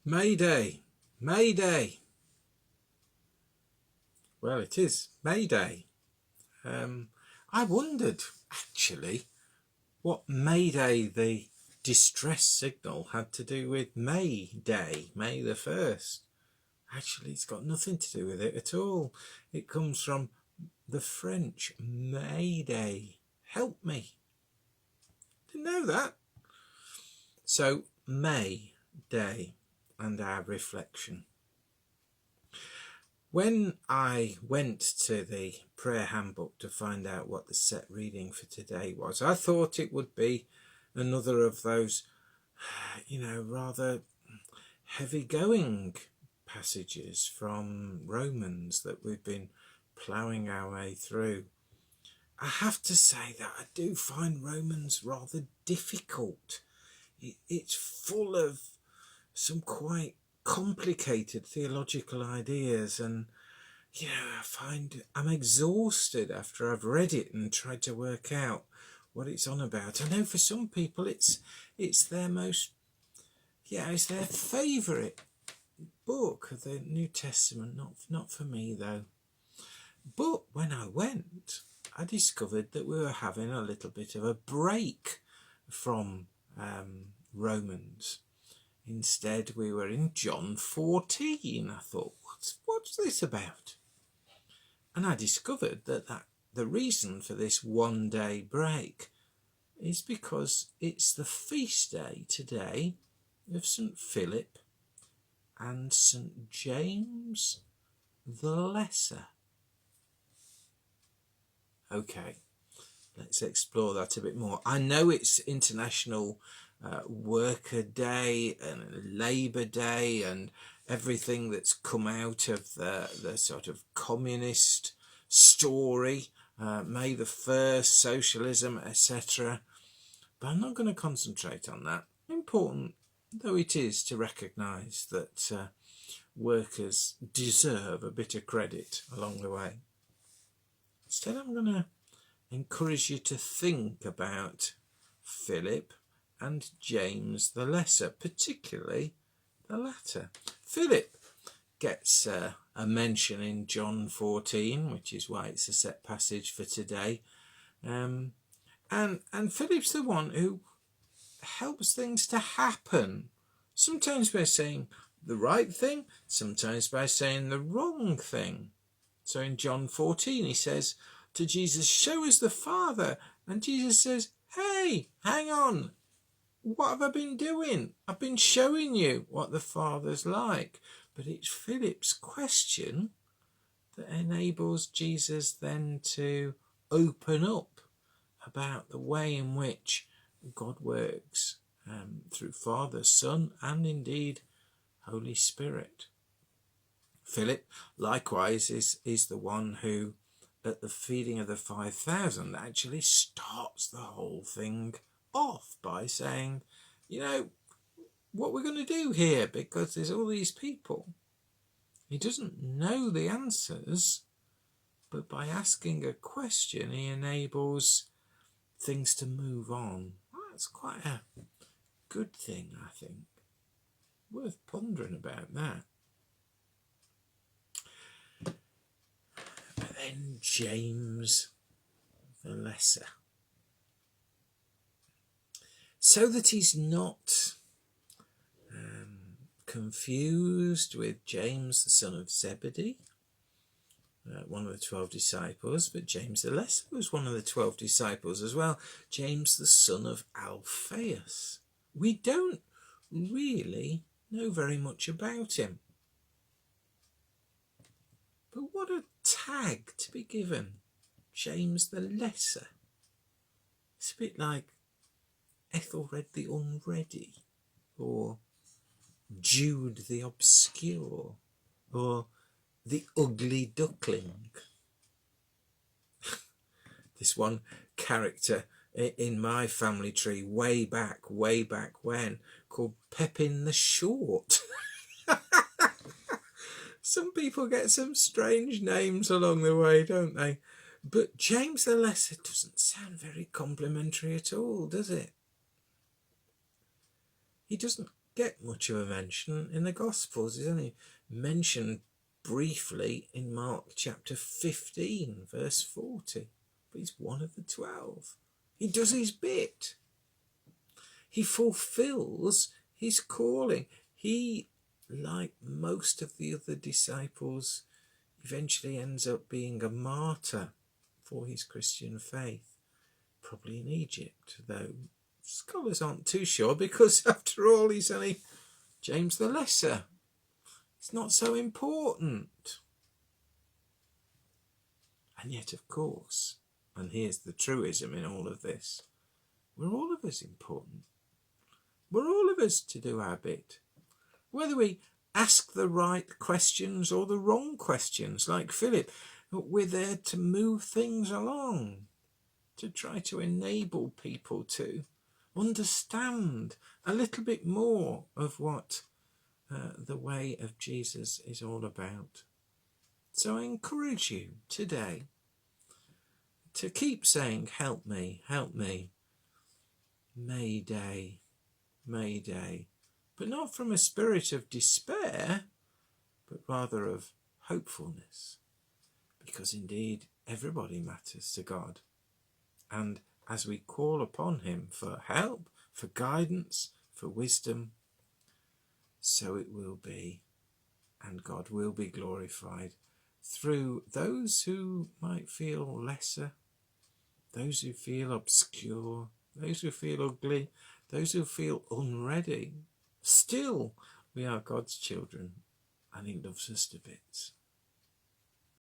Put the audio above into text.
Mayday, Mayday. Well, it is Mayday. I wondered, actually, what Mayday, the distress signal, had to do with May Day, May the 1st. Actually, it's got nothing to do with it at all. It comes from the French Mayday. Help me. Didn't know that. So, May Day and our reflection. When I went to the prayer handbook to find out what the set reading for today was, I thought it would be another of those, rather heavy-going passages from Romans that we've been ploughing our way through. I have to say that I do find Romans rather difficult. It's full of some quite complicated theological ideas, and I find I'm exhausted after I've read it and tried to work out what it's on about. I know for some people it's their it's their favourite book of the New Testament. Not for me though. But when I went, I discovered that we were having a little bit of a break from Romans. Instead, we were in John 14. I thought, what's this about? And I discovered that the reason for this one-day break is because it's the feast day today of St. Philip and St. James the Lesser. Okay, let's explore that a bit more. I know it's International Worker Day and Labour Day and everything that's come out of the sort of communist story, May the 1st, socialism, etc. But I'm not going to concentrate on that. Important though it is to recognise that workers deserve a bit of credit along the way. Instead, I'm going to encourage you to think about Philip and James the Lesser, particularly the latter. Philip gets a mention in John 14, which is why it's a set passage for today. And Philip's the one who helps things to happen, sometimes by saying the right thing, sometimes by saying the wrong thing. So in John 14, he says to Jesus, "Show us the Father." And Jesus says, "Hey, hang on. What have I been doing? I've been showing you what the Father's like." But it's Philip's question that enables Jesus then to open up about the way in which God works through Father, Son, and indeed Holy Spirit. Philip, likewise, is the one who, at the feeding of the 5,000, actually starts the whole thing off by saying, what we're going to do here, because there's all these people. He doesn't know the answers, but by asking a question, he enables things to move on. That's quite a good thing, I think. Worth pondering about that. But then James the Lesser. So that he's not confused with James the son of Zebedee, one of the 12 disciples, but James the Lesser was one of the 12 disciples as well. James the son of Alphaeus. We don't really know very much about him. But what a tag to be given, James the Lesser. It's a bit like Ethelred the Unready, or Jude the Obscure, or the Ugly Duckling. This one character in my family tree way back when, called Pepin the Short. Some people get some strange names along the way, don't they? But James the Lesser doesn't sound very complimentary at all, does it? He doesn't get much of a mention in the Gospels. He's only mentioned briefly in Mark chapter 15, verse 40. But he's one of the 12. He does his bit. He fulfills his calling. He, like most of the other disciples, eventually ends up being a martyr for his Christian faith, probably in Egypt, though scholars aren't too sure, because after all, he's only James the Lesser. It's not so important. And yet, of course, and here's the truism in all of this, we're all of us important. We're all of us to do our bit. Whether we ask the right questions or the wrong questions, like Philip, we're there to move things along, to try to enable people to understand a little bit more of what the way of Jesus is all about. So I encourage you today to keep saying, help me, Mayday, Mayday, but not from a spirit of despair, but rather of hopefulness, because indeed everybody matters to God. And as we call upon him for help, for guidance, for wisdom, so it will be, and God will be glorified through those who might feel lesser, those who feel obscure, those who feel ugly, those who feel unready. Still, we are God's children, and he loves us to bits.